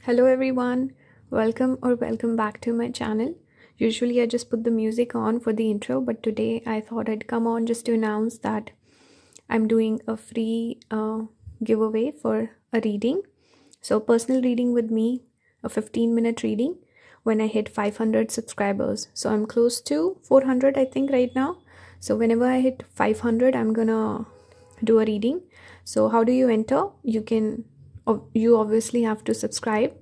Hello everyone, welcome back to my channel. Usually I just put the music on for the intro, but today I thought I'd come on just to announce that I'm doing a free giveaway for a reading. So personal reading with me, a 15-minute reading when I hit 500 subscribers. So I'm close to 400 I think right now. So whenever I hit 500 I'm gonna do a reading. So how do you enter? You obviously have to subscribe.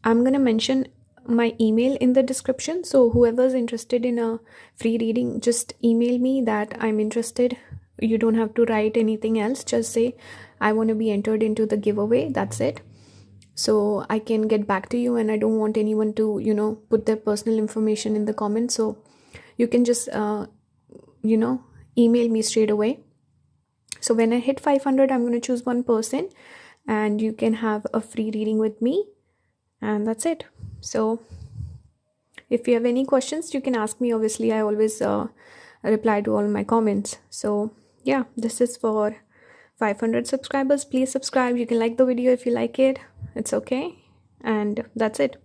I'm gonna mention my email in the description, so whoever's interested in a free reading, just email me that I'm interested. You don't have to write anything else, just say I want to be entered into the giveaway. That's it. So I can get back to you, and I don't want anyone to put their personal information in the comments. So you can just email me straight away. So when I hit 500 I'm going to choose one person and you can have a free reading with me, and that's it. So if you have any questions you can ask me. Obviously I always reply to all my comments. So yeah, this is for 500 subscribers. Please subscribe. You can like the video if you like it, it's okay, and that's it.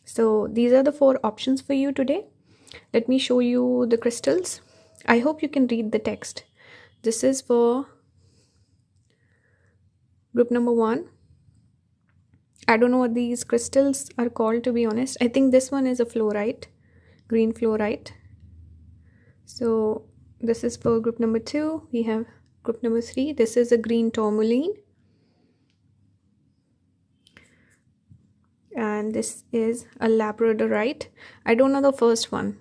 So these are the 4 options for you today. Let me show you the crystals. I hope you can read the text. This is for group number 1. I don't know what these crystals are called, to be honest. I think this one is a fluorite, green fluorite. So this is for group number 2. We have group number 3. This is a green tourmaline. And this is a labradorite. I don't know the first one.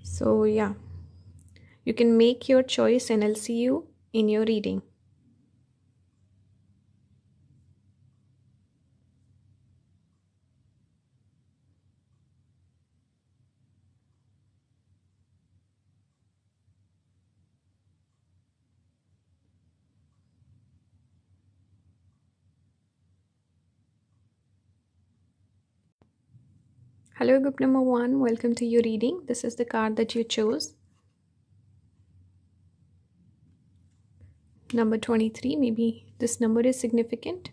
So yeah, you can make your choice and I'll see you in your reading. Hello group number 1, welcome to your reading. This is the card that you chose. Number 23, maybe this number is significant.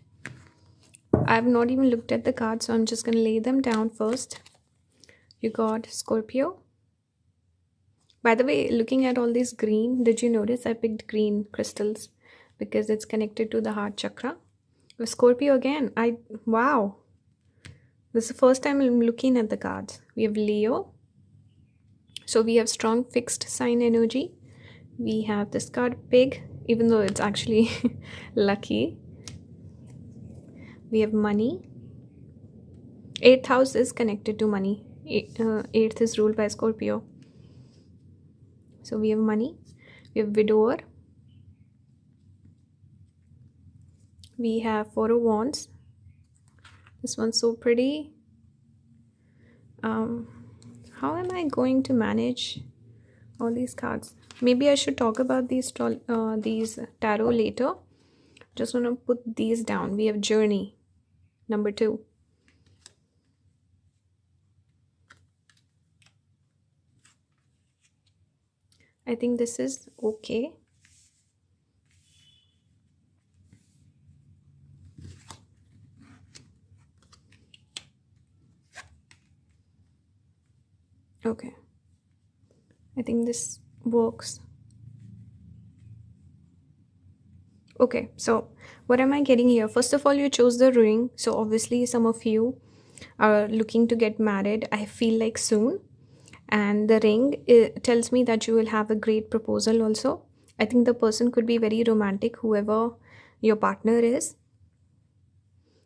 I have not even looked at the cards, so I'm just going to lay them down first. You got Scorpio. By the way, looking at all this green, did you notice I picked green crystals because it's connected to the heart chakra? Scorpio again. Wow. This is the first time I'm looking at the cards. We have Leo. So we have strong fixed sign energy. We have this card, Pig, even though it's actually lucky. We have money. 8th house is connected to money. 8th is ruled by Scorpio. So we have money. We have widower. We have 4 of wands. This one's so pretty. How am I going to manage all these cards? Maybe I should talk about these tarot later. Just want to put these down. We have journey, number 2. I think this is okay. Okay, I think this works. Okay, so what am I getting here? First of all, you chose the ring, so obviously some of you are looking to get married, I feel like soon. And the ring, it tells me that you will have a great proposal also. I think the person could be very romantic, whoever your partner is.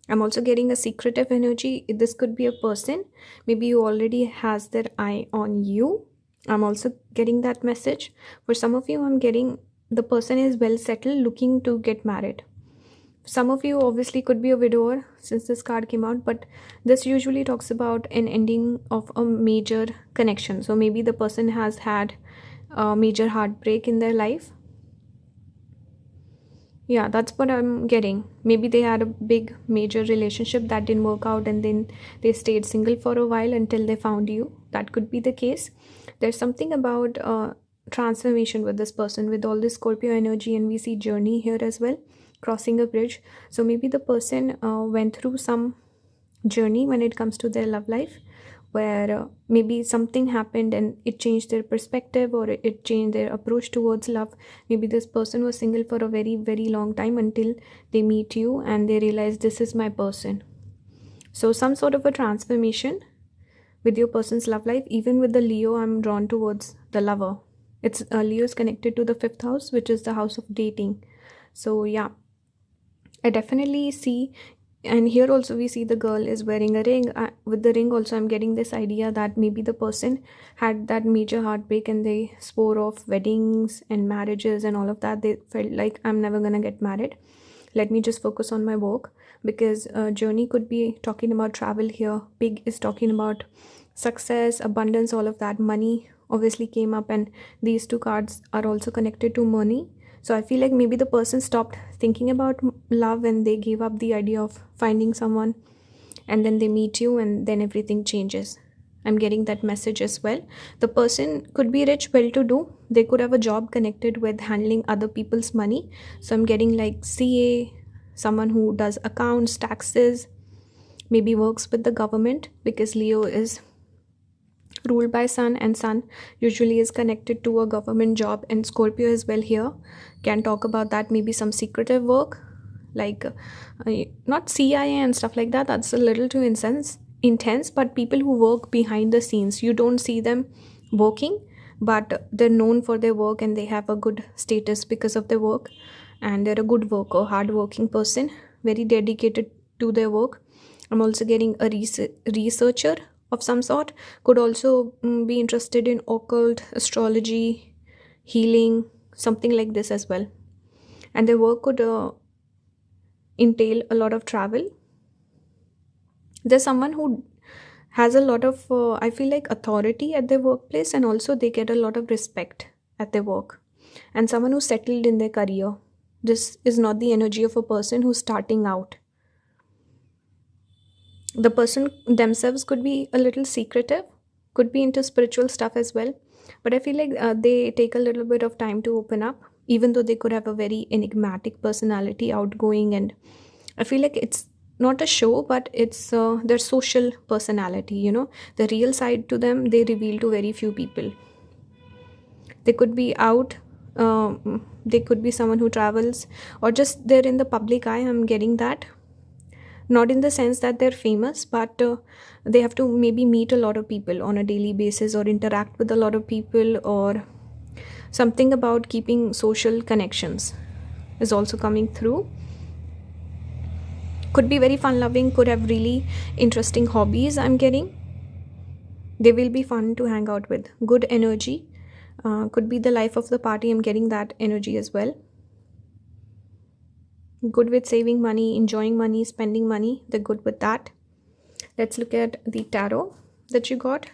I'm also getting a secretive energy. This could be a person. Maybe you already has their eye on you. I'm also getting that message. For some of you, I'm getting the person is well settled, looking to get married. Some of you obviously could be a widower since this card came out, but this usually talks about an ending of a major connection. So maybe the person has had a major heartbreak in their life. Yeah, that's what I'm getting. Maybe they had a big major relationship that didn't work out and then they stayed single for a while until they found you. That could be the case. There's something about transformation with this person, with all this Scorpio energy, and we see journey here as well. crossing a bridge. So maybe the person went through some journey when it comes to their love life, where maybe something happened and it changed their perspective, or it changed their approach towards love. Maybe this person was single for a very, very long time until they meet you and they realize this is my person. So some sort of a transformation with your person's love life. Even with the Leo, I'm drawn towards the lover. It's Leo is connected to the 5th house, which is the house of dating. So yeah, I definitely see. And here also we see the girl is wearing a ring. With the ring also, I'm getting this idea that maybe the person had that major heartbreak and they swore off weddings and marriages and all of that. They felt like, I'm never gonna get married, let me just focus on my work. Because journey could be talking about travel here. Pig is talking about success, abundance, all of that. Money obviously came up, and these two cards are also connected to money. So I feel like maybe the person stopped thinking about love and they gave up the idea of finding someone, and then they meet you and then everything changes. I'm getting that message as well. The person could be rich, well to do. They could have a job connected with handling other people's money. So I'm getting like CA, someone who does accounts, taxes, maybe works with the government, because Leo is ruled by Sun, and Sun usually is connected to a government job. And Scorpio as well here can talk about that. Maybe some secretive work, like not CIA and stuff like that. That's a little too intense, but people who work behind the scenes, you don't see them working, but they're known for their work and they have a good status because of their work, and they're a good worker, hard working person, very dedicated to their work. I'm also getting a researcher of some sort. Could also be interested in occult, astrology, healing, something like this as well. And their work could entail a lot of travel. There's someone who has a lot of I feel like authority at their workplace, and also they get a lot of respect at their work, and someone who's settled in their career. This is not the energy of a person who's starting out. The person themselves could be a little secretive, could be into spiritual stuff as well, but I feel like they take a little bit of time to open up, even though they could have a very enigmatic personality, outgoing, and I feel like it's not a show, but it's their social personality, the real side to them they reveal to very few people. They could be out, they could be someone who travels, or just they're in the public eye. I'm getting that, not in the sense that they're famous, but they have to maybe meet a lot of people on a daily basis, or interact with a lot of people, or something about keeping social connections is also coming through. Could be very fun loving, could have really interesting hobbies. I'm getting they will be fun to hang out with, good energy. Could be the life of the party. I'm getting that energy as well. Good with saving money, enjoying money, spending money. They're good with that. Let's look at the tarot that you got.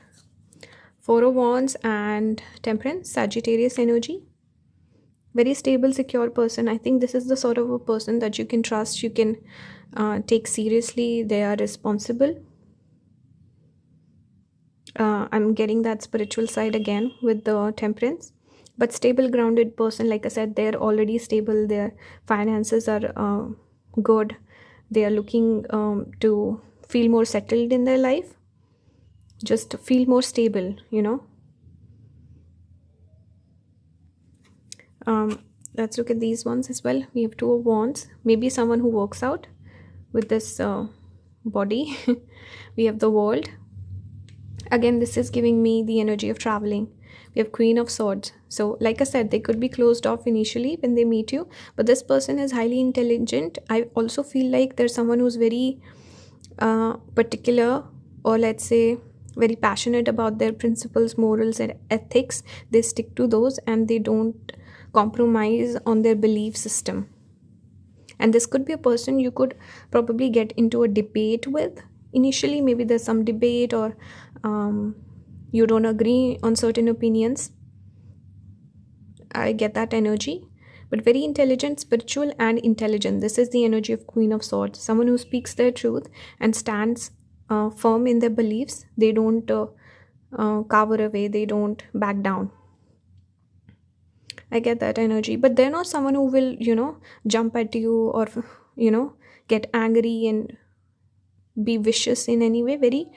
4 of Wands and Temperance, Sagittarius energy. Very stable, secure person. I think this is the sort of a person that you can trust, you can take seriously. They are responsible. I'm getting that spiritual side again with the Temperance. But stable, grounded person. Like I said, they're already stable. Their finances are good. They are looking to feel more settled in their life. Just feel more stable, Let's look at these ones as well. We have 2 of Wands. Maybe someone who works out with this body. We have the World. Again, this is giving me the energy of traveling. We have Queen of Swords. So like I said, they could be closed off initially when they meet you, but this person is highly intelligent. I also feel like there's someone who's very particular, or let's say very passionate about their principles, morals, and ethics. They stick to those and they don't compromise on their belief system. And this could be a person you could probably get into a debate with initially. Maybe there's some debate, or you don't agree on certain opinions. I get that energy. But very intelligent, spiritual, and intelligent. This is the energy of Queen of Swords. Someone who speaks their truth and stands firm in their beliefs. They don't cower away. They don't back down. I get that energy, but they're not someone who will, jump at you or, you know, get angry and be vicious in any way. Very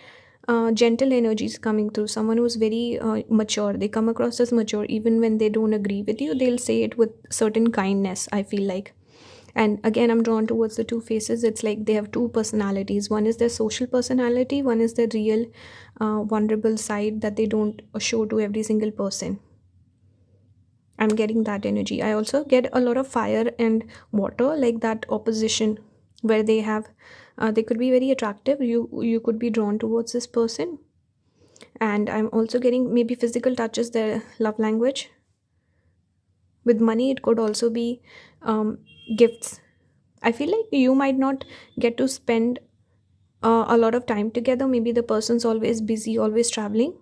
gentle energies coming through. Someone who's very mature. They come across as mature. Even when they don't agree with you, they'll say it with certain kindness, I feel like. And again, I'm drawn towards the two faces. It's like they have two personalities. One is their social personality, one is their real vulnerable side that they don't show to every single person. I'm getting that energy. I also get a lot of fire and water, like that opposition, where they have, they could be very attractive. You could be drawn towards this person, and I'm also getting maybe physical touches, their love language. With money, it could also be gifts. I feel like you might not get to spend a lot of time together. Maybe the person's always busy, always traveling.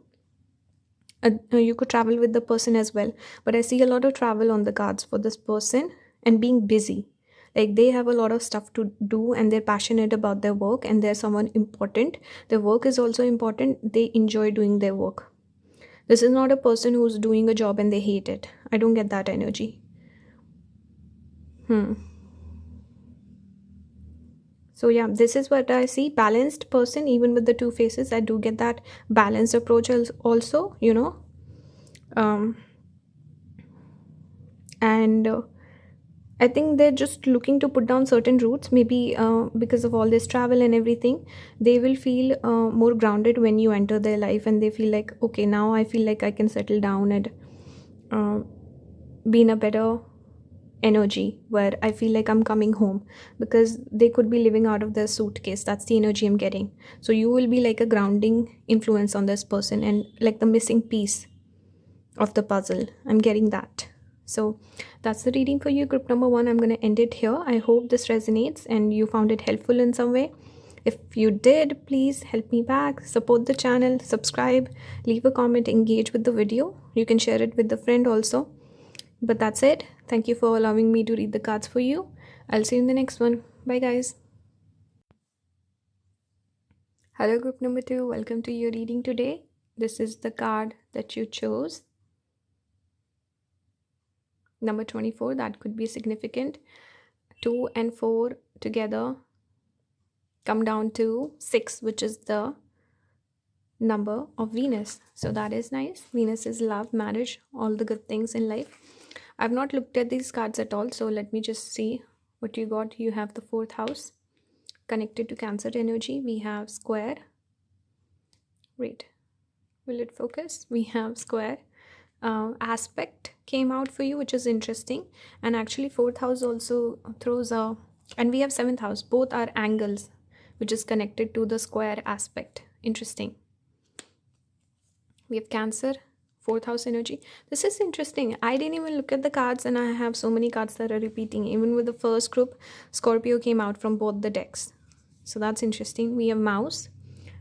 You could travel with the person as well, but I see a lot of travel on the cards for this person, and being busy. Like they have a lot of stuff to do and they're passionate about their work, and they're someone important. Their work is also important. They enjoy doing their work. This is not a person who's doing a job and they hate it. I don't get that energy. So yeah, this is what I see. Balanced person, even with the two faces. I do get that balanced approach also, um and I think they're just looking to put down certain roots. Maybe because of all this travel and everything, they will feel more grounded when you enter their life, and they feel like, okay, now I feel like I can settle down and uh, be in a better energy where I feel like I'm coming home, because they could be living out of their suitcase. That's the energy I'm getting. So you will be like a grounding influence on this person, and like the missing piece of the puzzle. I'm getting that. So that's the reading for you, group number one. I'm going to end it here. I hope this resonates and you found it helpful in some way. If you did, please help me back, support the channel, subscribe, leave a comment, engage with the video. You can share it with a friend also. But that's it. Thank you for allowing me to read the cards for you. I'll see you in the next one. Bye, guys. Hello, group number two. Welcome to your reading today. This is the card that you chose. Number 24, that could be significant. 2 and 4 together come down to 6, which is the number of Venus. So that is nice. Venus is love, marriage, all the good things in life. I've not looked at these cards at all, so let me just see what you got. You have the 4th house connected to Cancer energy. We have square. Wait, will it focus? We have square. Aspect came out for you, which is interesting. And actually 4th house also throws a, and we have 7th house. Both are angles, which is connected to the square aspect. Interesting. We have Cancer, 4th house energy. This is interesting. I didn't even look at the cards, and I have so many cards that are repeating. Even with the first group, Scorpio came out from both the decks. So that's interesting. We have mouse,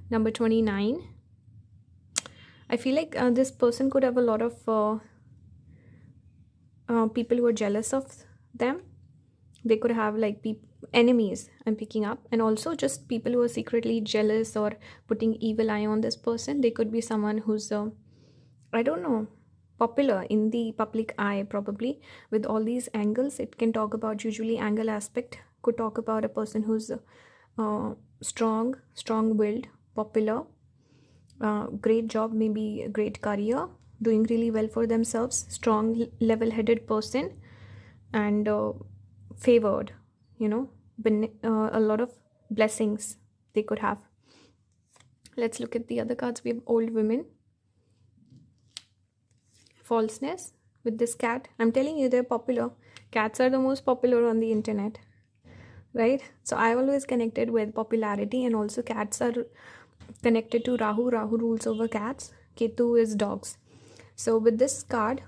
number 29. I feel like this person could have a lot of people who are jealous of them. They could have like enemies, I'm picking up, and also just people who are secretly jealous or putting evil eye on this person. They could be someone who's I don't know, popular in the public eye, probably. With all these angles, it can talk about, usually angle aspect could talk about a person who's strong-willed, popular, great job, maybe a great career, doing really well for themselves, strong, level-headed person, and favored, a lot of blessings they could have. Let's look at the other cards. We have old women, falseness with this cat. I'm telling you, they're popular. Cats are the most popular on the internet, right? So I always connected with popularity, and also cats are connected to Rahu. Rahu rules over cats. Ketu is dogs. So with this card,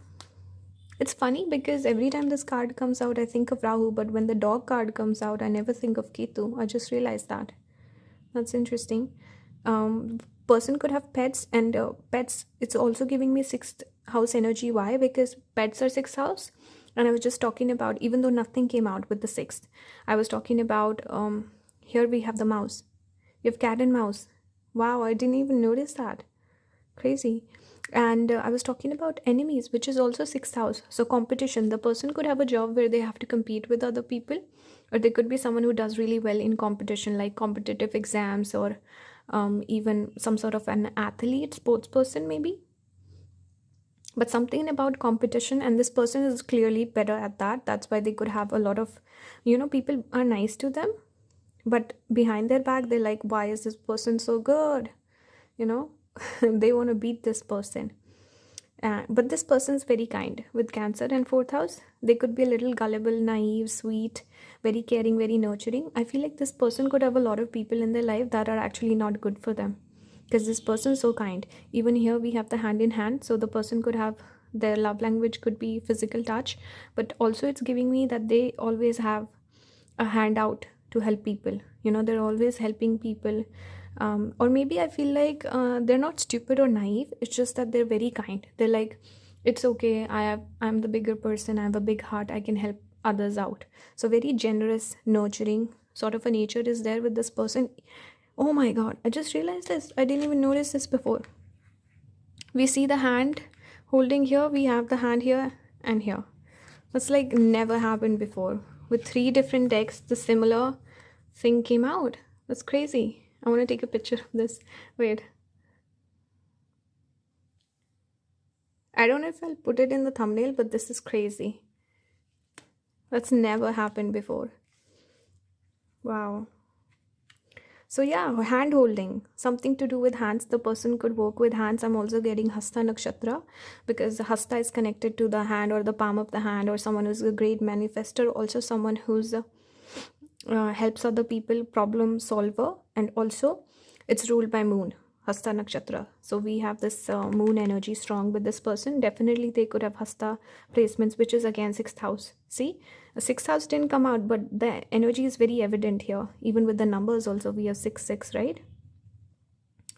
it's funny because every time this card comes out, I think of Rahu, but when the dog card comes out, I never think of Ketu. I just realized that. That's interesting. Person could have pets, and pets, it's also giving me 6th house energy. Why? Because pets are 6th house, and I was just talking about, even though nothing came out with the 6th, I was talking about, here we have the mouse. You have cat and mouse. Wow, I didn't even notice that. Crazy. And I was talking about enemies, which is also sixth house. So competition, the person could have a job where they have to compete with other people, or they could be someone who does really well in competition, like competitive exams, or even some sort of an athlete, sports person maybe. But something about competition, and this person is clearly better at that. That's why they could have a lot of, people are nice to them, but behind their back they're like, why is this person so good, you know they want to beat this person. But this person's very kind. With Cancer and fourth house, they could be a little gullible, naive, sweet, very caring, very nurturing. I feel like this person could have a lot of people in their life that are actually not good for them, because this person's so kind. Even here we have the hand in hand, so the person could have, their love language could be physical touch, but also it's giving me that they always have a hand out to help people. They're always helping people. Or maybe I feel like they're not stupid or naive, it's just that they're very kind. They're like, it's okay, I'm the bigger person, I have a big heart, I can help others out. So very generous, nurturing sort of a nature is there with this person. Oh my god, I just realized this, I didn't even notice this before. We see the hand holding here, we have the hand here and here. That's like never happened before. With 3 different decks, the similar thing came out. That's crazy. I want to take a picture of this. Wait. I don't know if I'll put it in the thumbnail, but this is crazy. That's never happened before. Wow. So yeah, hand holding, something to do with hands. The person could work with hands. I'm also getting Hasta Nakshatra, because Hasta is connected to the hand or the palm of the hand, or someone who's a great manifester, also someone who's helps other people, problem solver, and also it's ruled by moon, Hasta Nakshatra. So we have this moon energy strong with this person. Definitely they could have Hasta placements, which is again 6th house. See, 6th house didn't come out, but the energy is very evident here. Even with the numbers also, we have 6, right?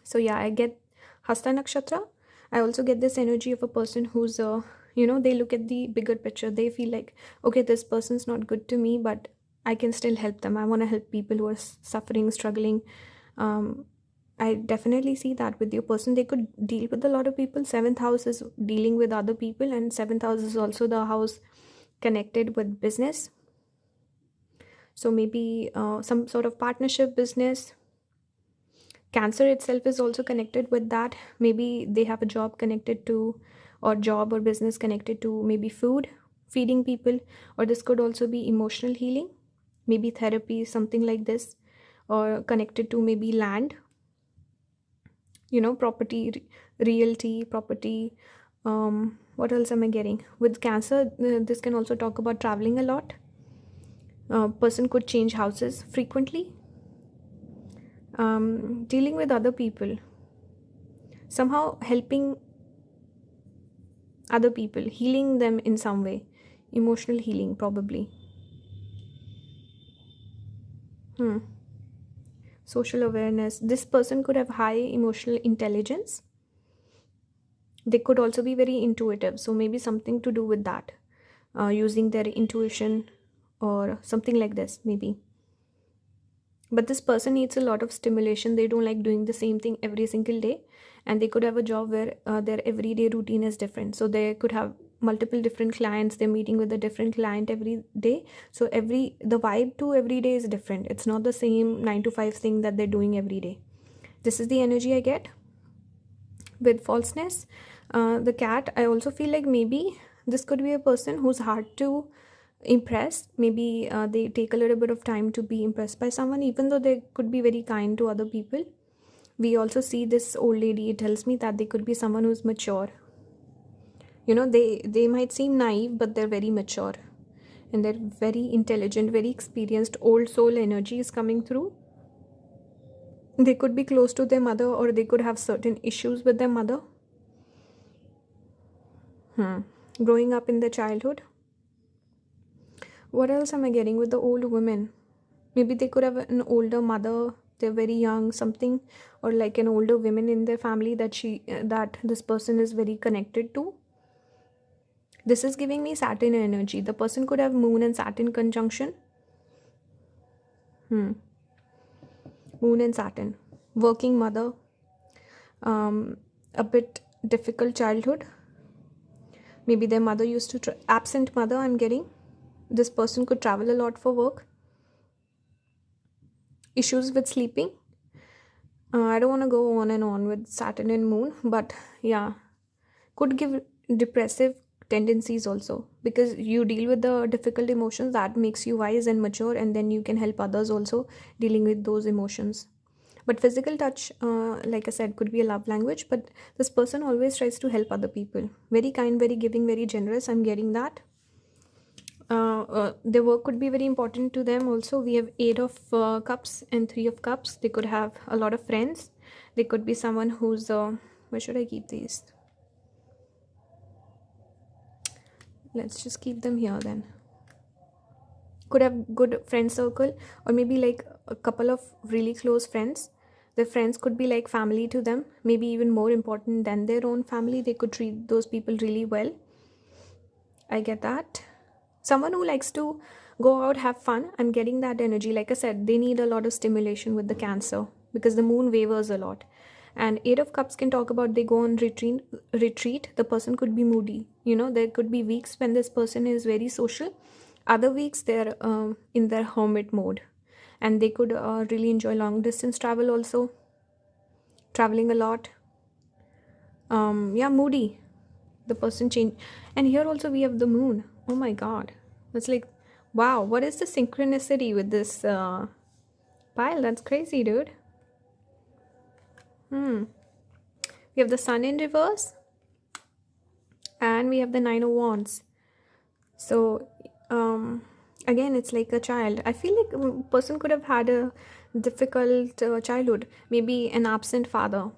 So yeah, I get Hasta Nakshatra. I also get this energy of a person who's they look at the bigger picture. They feel like, okay, this person's not good to me, but I can still help them. I want to help people who are suffering, struggling. I definitely see that with your person. They could deal with a lot of people. 7th house is dealing with other people, and 7th house is also the house connected with business. So maybe some sort of partnership business. Cancer itself is also connected with that. Maybe they have a job connected to, or job or business connected to maybe food, feeding people, or this could also be emotional healing, maybe therapy, something like this, or connected to maybe land, property, realty, property. What else am I getting? With Cancer, this can also talk about traveling a lot. Person could change houses frequently. Dealing with other people, somehow helping other people, healing them in some way, emotional healing probably. Social awareness, this person could have high emotional intelligence. They could also be very intuitive, so maybe something to do with that, using their intuition or something like this maybe. But this person needs a lot of stimulation. They don't like doing the same thing every single day, and they could have a job where their everyday routine is different. So they could have multiple different clients. They're meeting with a different client every day, so the vibe to every day is different. It's not the same 9 to 5 thing that they're doing every day. This is the energy I get. With falseness, the cat, I also feel like maybe this could be a person who's hard to impress. Maybe they take a little bit of time to be impressed by someone, even though they could be very kind to other people. We also see this old lady. It tells me that they could be someone who's mature. They might seem naive, but they're very mature, and they're very intelligent, very experienced. Old soul energy is coming through. They could be close to their mother, or they could have certain issues with their mother. Growing up in their childhood. What else am I getting with the old women? Maybe they could have an older mother. They're very young, something, or like an older woman in their family that this person is very connected to. This is giving me Saturn energy. The person could have Moon and Saturn conjunction. Moon and Saturn. Working mother. A bit difficult childhood. Maybe their mother used to absent mother, I'm getting. This person could travel a lot for work. Issues with sleeping. I don't want to go on and on with Saturn and Moon, but yeah, could give depressive tendencies also, because you deal with the difficult emotions that makes you wise and mature, and then you can help others also dealing with those emotions. But physical touch, like I said, could be a love language, but this person always tries to help other people. Very kind, very giving, very generous. I'm getting that. Their work could be very important to them also. We have 8 of cups and 3 of cups. They could have a lot of friends. They could be someone who's where should I keep these? Let's just keep them here then. Could have good friend circle, or maybe like a couple of really close friends. Their friends could be like family to them, maybe even more important than their own family. They could treat those people really well. I get that. Someone who likes to go out, have fun. I'm getting that energy. Like I said, they need a lot of stimulation with the Cancer, because the moon wavers a lot. And 8 of cups can talk about they go on retreat. The person could be moody. There could be weeks when this person is very social. Other weeks they're in their hermit mode, and they could really enjoy long distance travel also, traveling a lot. Yeah, moody. The person change. And here also we have the moon. Oh my god, that's like, wow, what is the synchronicity with this pile? That's crazy, dude. We have the sun in reverse, and we have the 9 of wands. So again, it's like a child. I feel like a person could have had a difficult childhood, maybe an absent father,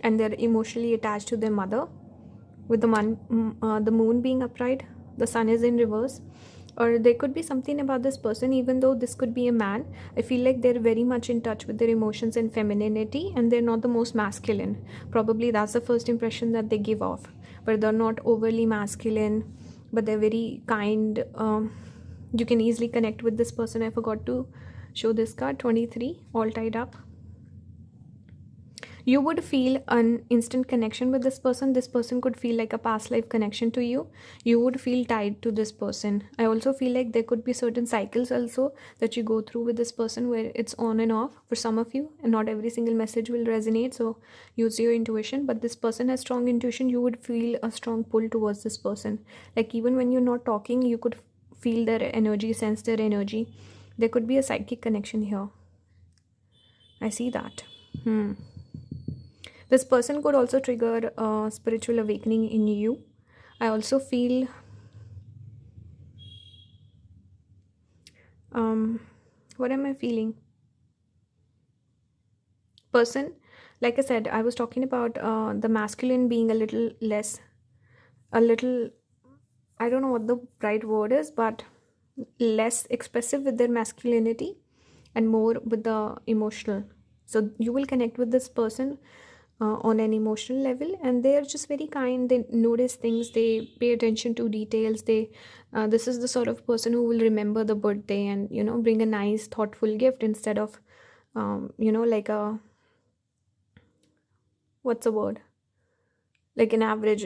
and they're emotionally attached to their mother. With the moon being upright, the sun is in reverse. Or there could be something about this person, even though this could be a man. I feel like they're very much in touch with their emotions and femininity, and they're not the most masculine. Probably that's the first impression that they give off. But they're not overly masculine, but they're very kind. You can easily connect with this person. I forgot to show this card, 23, all tied up. You would feel an instant connection with this person. This person could feel like a past life connection to you. You would feel tied to this person. I also feel like there could be certain cycles also that you go through with this person, where it's on and off for some of you, and not every single message will resonate, so use your intuition. But this person has strong intuition. You would feel a strong pull towards this person. Like even when you're not talking, you could feel their energy, sense their energy. There could be a psychic connection here. I see that. This person could also trigger a spiritual awakening in you. I also feel what am I feeling? Person, like I said, I was talking about the masculine being a little less, I don't know what the right word is, but less expressive with their masculinity and more with the emotional. So you will connect with this person on an emotional level, and they are just very kind. They notice things, they pay attention to details. This is the sort of person who will remember the birthday and bring a nice thoughtful gift, instead of like a, what's the word, like an average,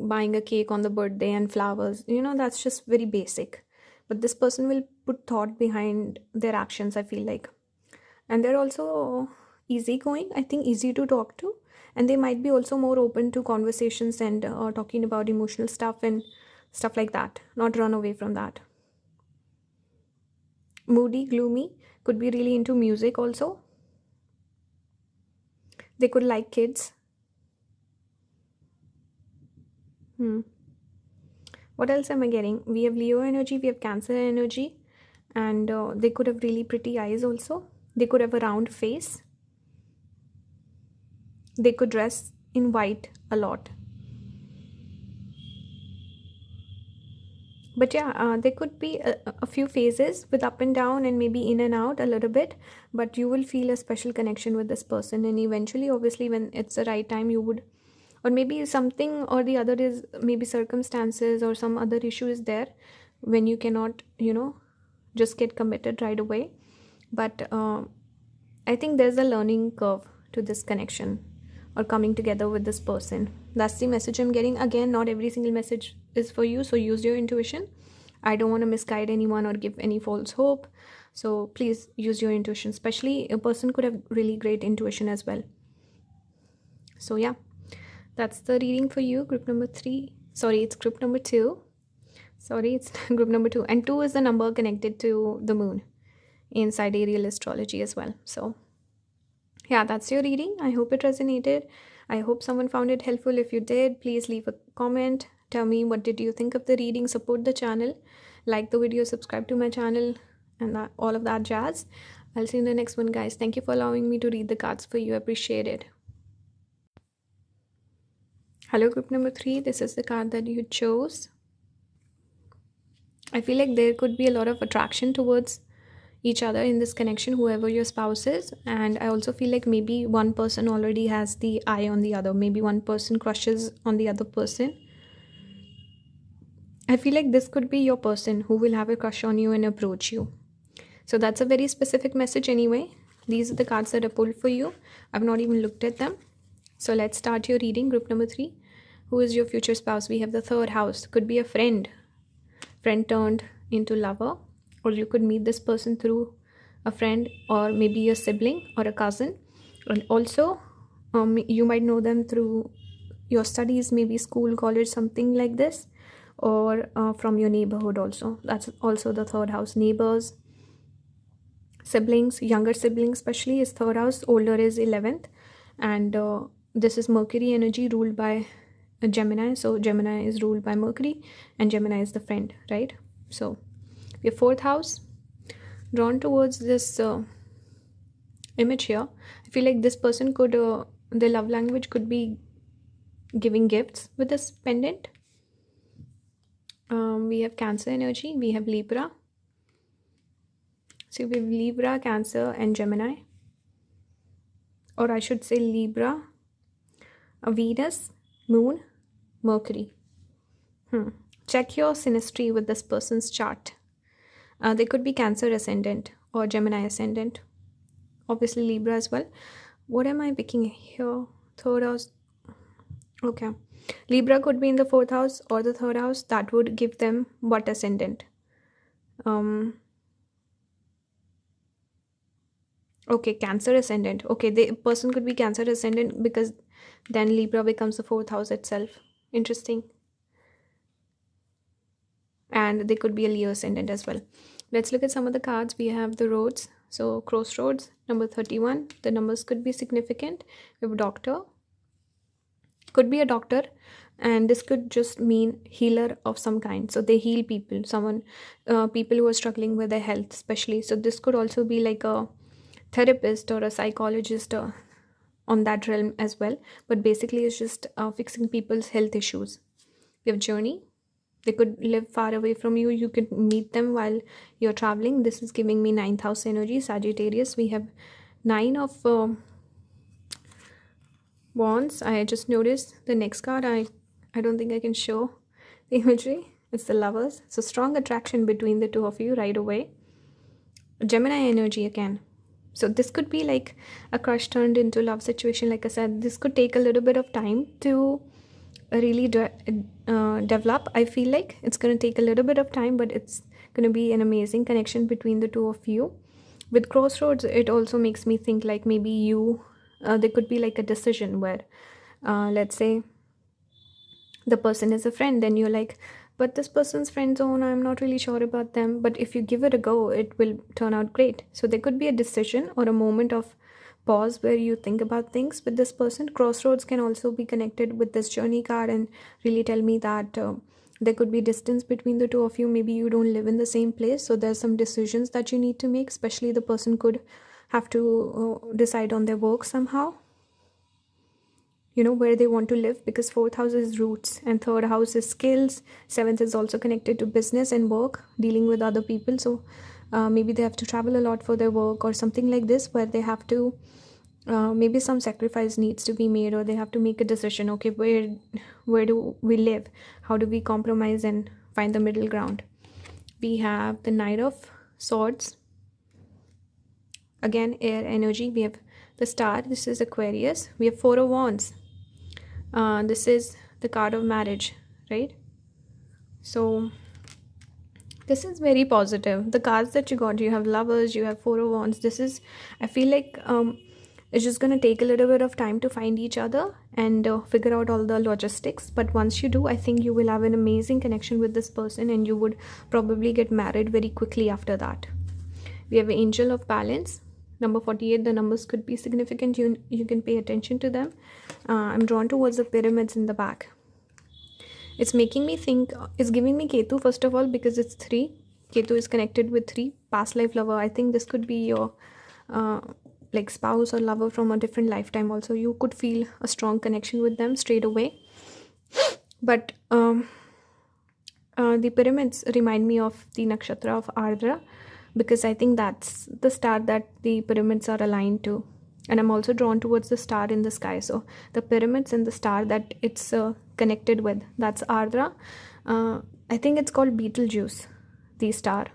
buying a cake on the birthday and flowers. That's just very basic. But this person will put thought behind their actions, I feel like. And they're also easygoing, I think, easy to talk to. And they might be also more open to conversations and talking about emotional stuff and stuff like that. Not run away from that. Moody, gloomy, could be really into music also. They could like kids. What else am I getting? We have Leo energy, we have Cancer energy, and they could have really pretty eyes also. They could have a round face. They could dress in white a lot. But yeah, there could be a few phases with up and down, and maybe in and out a little bit, but you will feel a special connection with this person. And eventually, obviously, when it's the right time, you would, or maybe something or the other is, maybe circumstances or some other issue is there when you cannot just get committed right away. But I think there's a learning curve to this connection or coming together with this person. That's the message I'm getting. Again, not every single message is for you, so use your intuition. I don't want to misguide anyone or give any false hope, so please use your intuition. Especially a person could have really great intuition as well. So yeah, that's the reading for you, group number 3. Sorry, it's group number 2. Sorry, it's group number 2, and 2 is the number connected to the moon in sidereal astrology as well. So yeah, that's your reading. I hope it resonated. I hope someone found it helpful. If you did, please leave a comment. Tell me what did you think of the reading. Support the channel, like the video, subscribe to my channel, and all of that jazz. I'll see you in the next one, guys. Thank you for allowing me to read the cards for you. I appreciate it. Hello, group number 3. This is the card that you chose. I feel like there could be a lot of attraction towards each other in this connection, whoever your spouse is. And I also feel like maybe one person already has the eye on the other. Maybe one person crushes on the other person. I feel like this could be your person who will have a crush on you and approach you. So that's a very specific message anyway. These are the cards that I pulled for you. I've not even looked at them. So let's start your reading, group number 3. Who is your future spouse? We have the 3rd house. Could be a friend turned into lover, or you could meet this person through a friend, or maybe a sibling or a cousin. And also you might know them through your studies, maybe school, college, something like this, or from your neighborhood also. That's also the 3rd house. Neighbors, siblings, younger siblings especially is 3rd house, older is 11th. And this is Mercury energy ruled by Gemini. So Gemini is ruled by Mercury, and Gemini is the friend, right? So your 4th house, drawn towards this image here. I feel like this person could, their love language could be giving gifts with this pendant. We have Cancer energy, we have Libra. So we have Libra, Cancer, and Gemini. Or I should say Libra, Venus, Moon, Mercury. Check your synastry with this person's chart. They could be Cancer ascendant or Gemini ascendant. Obviously Libra as well. What am I picking here? 3rd house. Okay. Libra could be in the 4th house or the 3rd house. That would give them what ascendant? Okay, Cancer ascendant. Okay, the person could be Cancer ascendant, because then Libra becomes the 4th house itself. Interesting. And they could be a Leo ascendant as well. Let's look at some of the cards. We have the roads. So crossroads, number 31. The numbers could be significant. We have a doctor. Could be a doctor, and this could just mean healer of some kind. So they heal people, people who are struggling with their health especially. So this could also be like a therapist or a psychologist on that realm as well, but basically it's just fixing people's health issues. We have journey. They could live far away from you. You could meet them while you're traveling. This is giving me 9th house energy, Sagittarius. We have 9 of wands. I just noticed the next card. I don't think I can show the imagery. It's the lovers. So strong attraction between the two of you right away. Gemini energy again. So this could be like a crush turned into love situation. Like I said, this could take a little bit of time to really develop. I feel like it's going to take a little bit of time, but it's going to be an amazing connection between the two of you. With crossroads, it also makes me think like maybe there could be like a decision where let's say the person is a friend, then you're like, but this person's friend zone, I'm not really sure about them, but if you give it a go, it will turn out great. So there could be a decision or a moment of pause where you think about things with this person. Crossroads can also be connected with this journey card and really tell me that there could be distance between the two of you. Maybe you don't live in the same place, so there's some decisions that you need to make. Especially the person could have to decide on their work somehow, where they want to live, because 4th house is roots and 3rd house is skills. 7th is also connected to business and work, dealing with other people. So maybe they have to travel a lot for their work or something like this, where they have to maybe some sacrifice needs to be made, or they have to make a decision. Okay, where do we live? How do we compromise and find the middle ground? We have the Knight of Swords. Again, air energy. We have the Star. This is Aquarius. We have 4 of Wands. This is the card of marriage, right? So this is very positive. The cards that you got, you have lovers, you have four of wands. This is, I feel like it's just going to take a little bit of time to find each other and figure out all the logistics. But once you do, I think you will have an amazing connection with this person, and you would probably get married very quickly after that. We have angel of balance, number 48. The numbers could be significant. You can pay attention to them. I'm drawn towards the pyramids in the back. It's making me think, it's giving me Ketu first of all, because it's 3. Ketu is connected with 3, past life lover. I think this could be your like spouse or lover from a different lifetime also. You could feel a strong connection with them straight away. But the pyramids remind me of the nakshatra of Ardra, because I think that's the star that the pyramids are aligned to. And I'm also drawn towards the star in the sky. So the pyramids and the star that it's connected with, that's Ardra. I think it's called Betelgeuse, the star.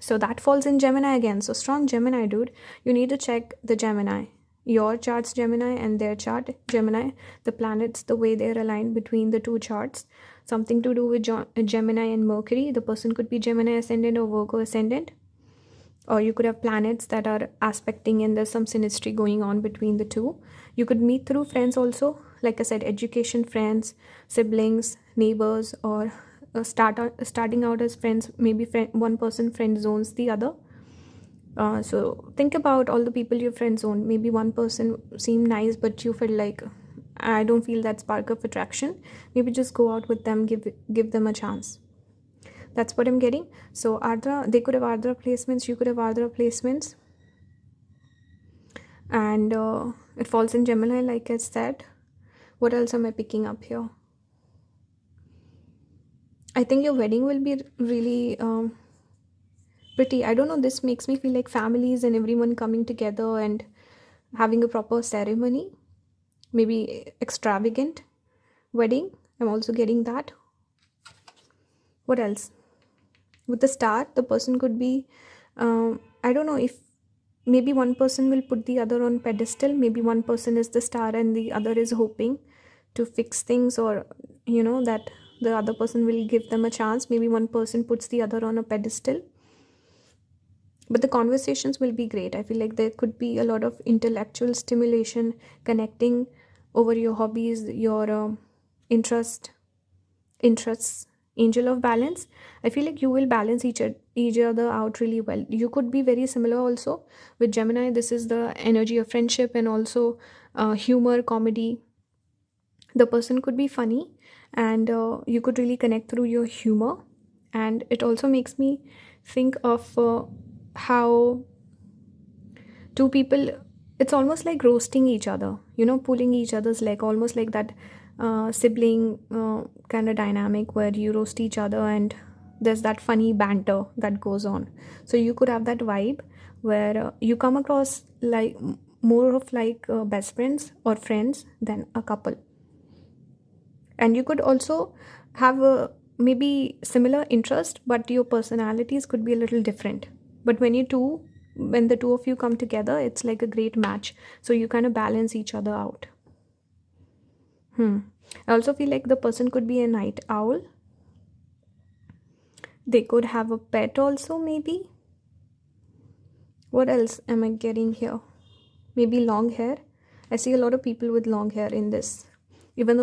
So that falls in Gemini again. So strong Gemini, dude. You need to check the Gemini. Your chart's Gemini and their chart Gemini. The planets, the way they're aligned between the two charts. Something to do with Gemini and Mercury. The person could be Gemini ascendant or Virgo ascendant. Or you could have planets that are aspecting, and there's some synastry going on between the two. You could meet through friends also. Like I said, education, friends, siblings, neighbors, or starting out as friends. Maybe one person friend zones the other. So think about all the people you friend zone. Maybe one person seemed nice, but you felt like, I don't feel that spark of attraction. Maybe just go out with them, give them a chance. That's what I'm getting. So Ardra, they could have Ardra placements, you could have Ardra placements. And it falls in Gemini, like I said. What else am I picking up here? I think your wedding will be really pretty. I don't know, this makes me feel like families and everyone coming together and having a proper ceremony. Maybe extravagant wedding. I'm also getting that. What else? With the star, the person could be, I don't know, if maybe one person will put the other on pedestal. Maybe one person is the star and the other is hoping to fix things, or that the other person will give them a chance. Maybe one person puts the other on a pedestal. But the conversations will be great. I feel like there could be a lot of intellectual stimulation, connecting over your hobbies, your interests. Angel of balance, I feel like you will balance each other out really well. You could be very similar also with Gemini. This is the energy of friendship and also humor, comedy. The person could be funny, and you could really connect through your humor. And it also makes me think of how two people, it's almost like roasting each other, pulling each other's leg, almost like that sibling kind of dynamic where you roast each other and there's that funny banter that goes on. So you could have that vibe where you come across like more of like best friends or friends than a couple. And you could also have a maybe similar interest, but your personalities could be a little different. But when the two of you come together, it's like a great match. So you kind of balance each other out. I also feel like the person could be a night owl. They could have a pet also, maybe. What else am I getting here? Maybe long hair. I see a lot of people with long hair in this. Even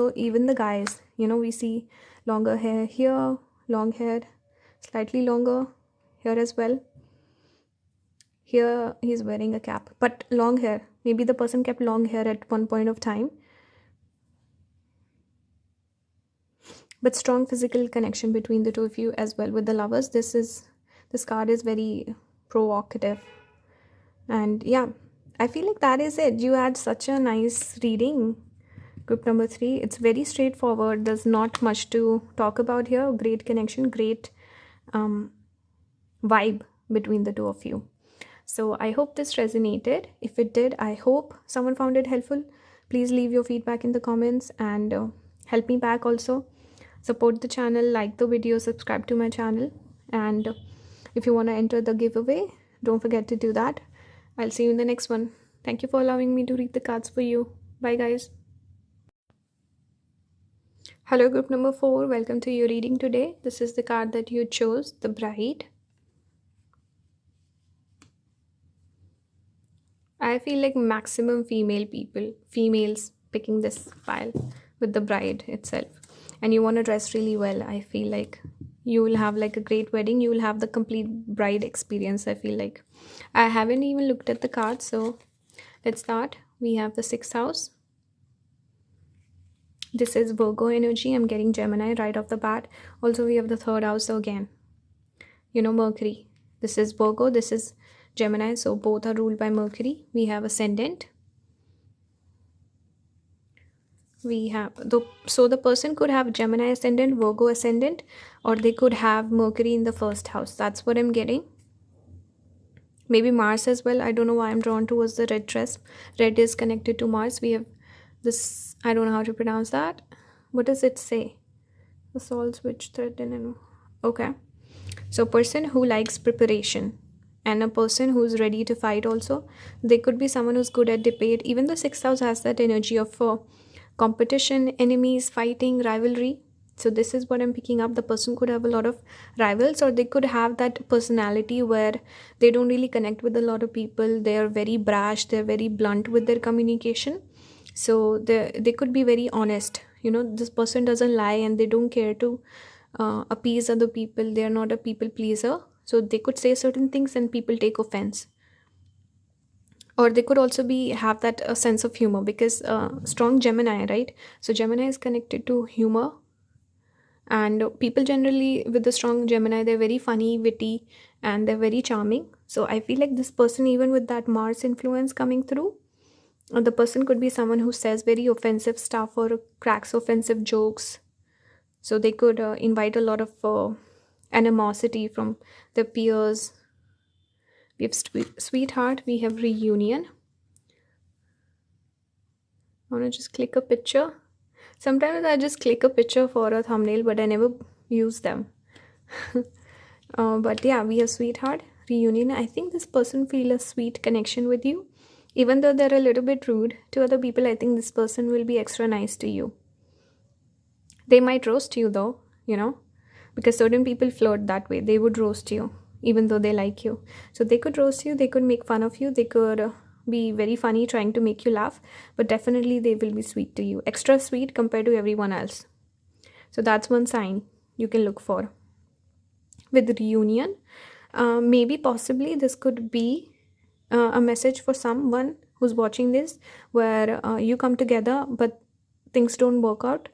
the guys, we see longer hair here, long hair, slightly longer here as well. Here he's wearing a cap, but long hair. Maybe the person kept long hair at one point of time. But strong physical connection between the two of you as well. With the lovers, this card is very provocative. And yeah, I feel like that is it. You had such a nice reading. Group number 3. It's very straightforward. There's not much to talk about here. Great connection, great vibe between the two of you. So I hope this resonated. If it did, I hope someone found it helpful. Please leave your feedback in the comments and help me back also. Support the channel, like the video, subscribe to my channel. And if you want to enter the giveaway, don't forget to do that. I'll see you in the next one. Thank you for allowing me to read the cards for you. Bye guys. Hello, group number 4. Welcome to your reading today. This is the card that you chose, the Bride. I feel like maximum females picking this pile with the bride itself. And you want to dress really well. I feel like you will have like a great wedding. You will have the complete bride experience, I feel like. I haven't even looked at the cards, so let's start. We have the 6th house. This is Virgo energy. I'm getting Gemini right off the bat. Also, we have the 3rd house. So again, Mercury. This is Virgo. This is Gemini. So both are ruled by Mercury. We have ascendant. We have the person could have Gemini ascendant, Virgo ascendant, or they could have Mercury in the 1st house. That's what I'm getting. Maybe Mars as well. I don't know why I'm drawn towards the red dress. Red is connected to Mars. We have this, I don't know how to pronounce that. What does it say? The soul switch thread in. Okay. So person who likes preparation and a person who's ready to fight also. They could be someone who's good at debate. Even the 6th house has that energy of competition, enemies, fighting, rivalry. So this is what I'm picking up. The person could have a lot of rivals, or they could have that personality where they don't really connect with a lot of people. They are very brash. They're very blunt with their communication. So they could be very honest. This person doesn't lie and they don't care to appease other people. They are not a people pleaser. So they could say certain things and people take offense. Or they could also have that sense of humor, because strong Gemini, right? So Gemini is connected to humor. And people generally with the strong Gemini, they're very funny, witty, and they're very charming. So I feel like this person, even with that Mars influence coming through, the person could be someone who says very offensive stuff or cracks offensive jokes. So they could invite a lot of animosity from their peers. We have sweetheart. We have reunion. I want to just click a picture. Sometimes I just click a picture for a thumbnail, but I never use them. But yeah, we have sweetheart, reunion. I think this person feel a sweet connection with you. Even though they're a little bit rude to other people, I think this person will be extra nice to you. They might roast you though, because certain people flirt that way. They would roast you even though they like you. So they could roast you, they could make fun of you, they could be very funny trying to make you laugh, but definitely they will be sweet to you. Extra sweet compared to everyone else. So that's one sign you can look for. With reunion, maybe possibly this could be a message for someone who's watching this, where you come together but things don't work out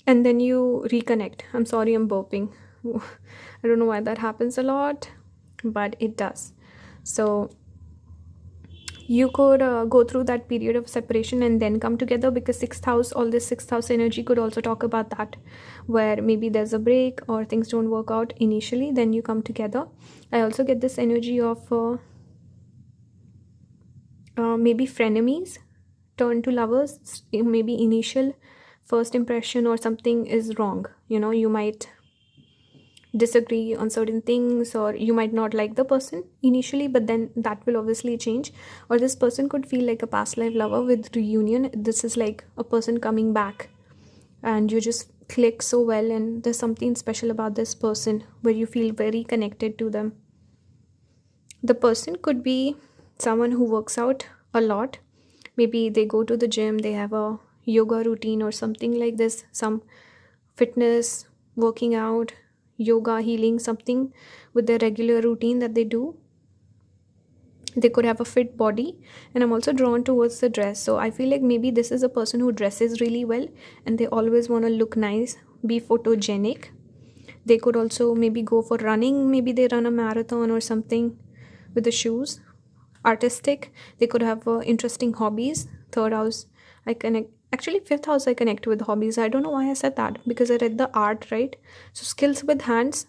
and then you reconnect. I'm sorry, I'm burping. I don't know why that happens a lot, but it does. So you could go through that period of separation and then come together, because 6th house, all this 6th house energy could also talk about that, where maybe there's a break or things don't work out initially, then you come together. I also get this energy of maybe frenemies turn to lovers. Maybe initial first impression or something is wrong. You might disagree on certain things, or you might not like the person initially, but then that will obviously change. Or this person could feel like a past life lover. With reunion, this is like a person coming back and you just click so well, and there's something special about this person where you feel very connected to them. The person could be someone who works out a lot. Maybe they go to the gym, they have a yoga routine or something like this, some fitness, working out, yoga, healing, something with their regular routine that they do. They could have a fit body, and I'm also drawn towards the dress. So I feel like maybe this is a person who dresses really well and they always want to look nice, be photogenic. They could also maybe go for running. Maybe they run a marathon or something with the shoes. Artistic. They could have interesting hobbies. 3rd house, I connect. Actually, 5th house, I connect with hobbies. I don't know why I said that, because I read the art, right? So skills with hands.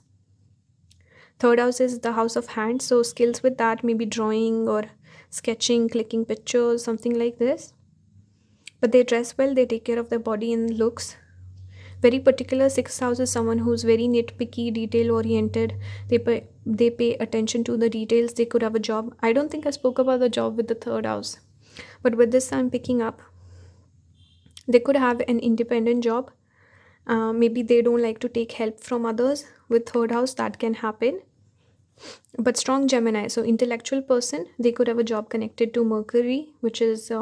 3rd house is the house of hands. So skills with that, maybe drawing or sketching, clicking pictures, something like this. But they dress well. They take care of their body and looks. Very particular. 6th house is someone who's very nitpicky, detail oriented. They pay attention to the details. They could have a job. I don't think I spoke about the job with the 3rd house, but with this I'm picking up They could have an independent job. Maybe they don't like to take help from others. With third house, that can happen. But strong Gemini, so intellectual person, they could have a job connected to Mercury, which is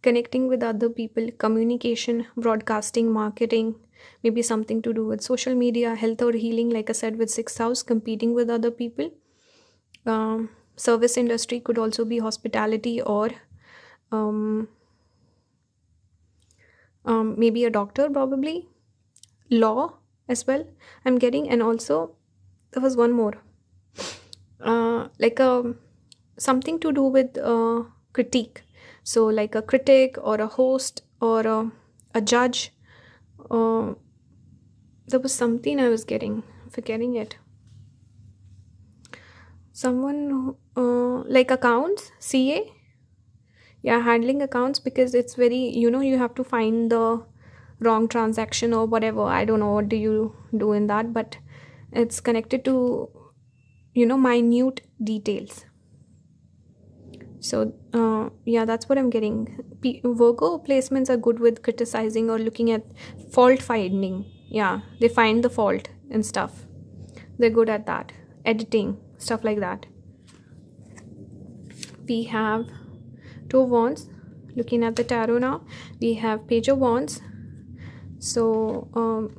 connecting with other people, communication, broadcasting, marketing, maybe something to do with social media, health or healing, like I said, with sixth house, competing with other people. Service industry could also be hospitality, or um, maybe a doctor, probably law as well, I'm getting. And also there was one more, like a something to do with critique, so like a critic or a host or a judge. uh, there was something I was getting, forgetting it. Someone like accounts, CA. Yeah, handling accounts, because it's very, you have to find the wrong transaction or whatever. I don't know what do you do in that, but it's connected to minute details. So yeah, that's what I'm getting. Virgo placements are good with criticizing or looking at fault finding. Yeah, they find the fault and stuff. They're good at that. Editing, stuff like that. We have Two of Wands. Looking at the tarot now, we have Page of Wands. So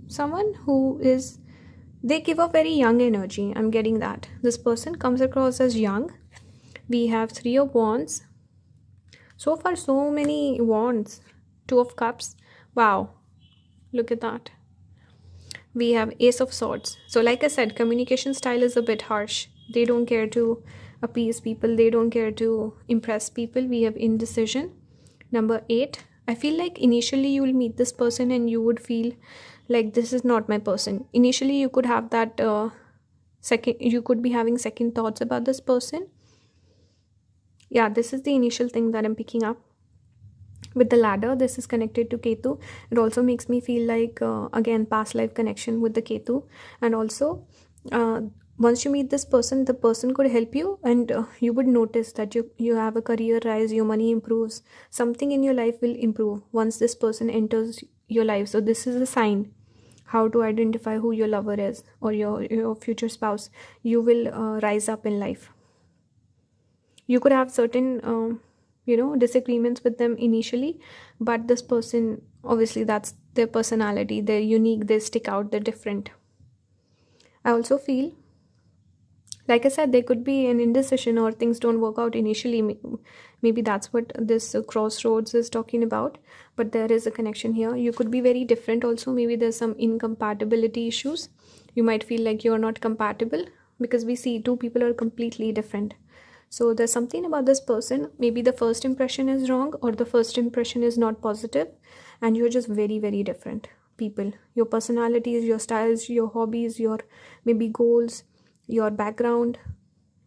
someone who is, they give a very young energy. I'm getting that. This person comes across as young. We have Three of Wands. So far, so many wands. Two of Cups. Wow. Look at that. We have Ace of Swords. So like I said, communication style is a bit harsh. They don't care to appease people. They don't care to impress people. We have indecision. Number 8. I feel like initially you will meet this person and you would feel like this is not my person. Initially you could have that you could be having second thoughts about this person. Yeah, this is the initial thing that I'm picking up. With the ladder, this is connected to Ketu. It also makes me feel like again past life connection with the Ketu. And also once you meet this person, the person could help you, and you would notice that you have a career rise, your money improves, something in your life will improve once this person enters your life. So this is a sign how to identify who your lover is, or your future spouse. You will rise up in life. You could have certain disagreements with them initially, but this person, obviously that's their personality, they're unique, they stick out, they're different. I also feel, like I said, there could be an indecision or things don't work out initially. Maybe that's what this crossroads is talking about, but there is a connection here. You could be very different also. Maybe there's some incompatibility issues. You might feel like you're not compatible, because we see two people are completely different. So there's something about this person. Maybe the first impression is wrong, or the first impression is not positive, and you're just very, very different people. Your personalities, your styles, your hobbies, your maybe goals, your background,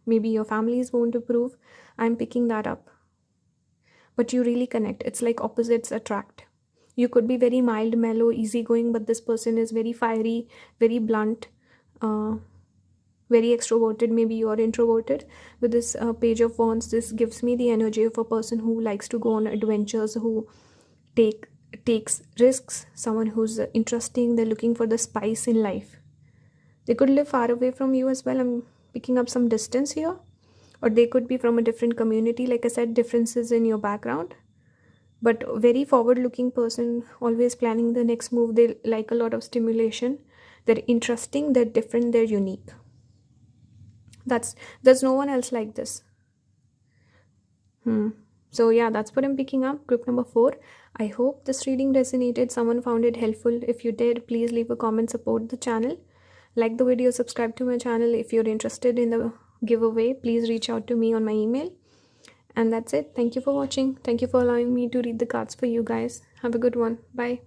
maybe your families won't approve. I'm picking that up. But you really connect. It's like opposites attract. You could be very mild, mellow, easygoing, but this person is very fiery, very blunt, very extroverted. Maybe you're introverted. With this Page of Wands, this gives me the energy of a person who likes to go on adventures, who takes risks, someone who's interesting. They're looking for the spice in life. They could live far away from you as well. I'm picking up some distance here. Or they could be from a different community. Like I said, differences in your background. But very forward-looking person, always planning the next move. They like a lot of stimulation. They're interesting, they're different, they're unique. There's no one else like this. So yeah, that's what I'm picking up. Group number 4. I hope this reading resonated. Someone found it helpful. If you did, please leave a comment, support the channel. Like the video, subscribe to my channel. If you're interested in the giveaway, please reach out to me on my email. And that's it. Thank you for watching. Thank you for allowing me to read the cards for you guys. Have a good one. Bye.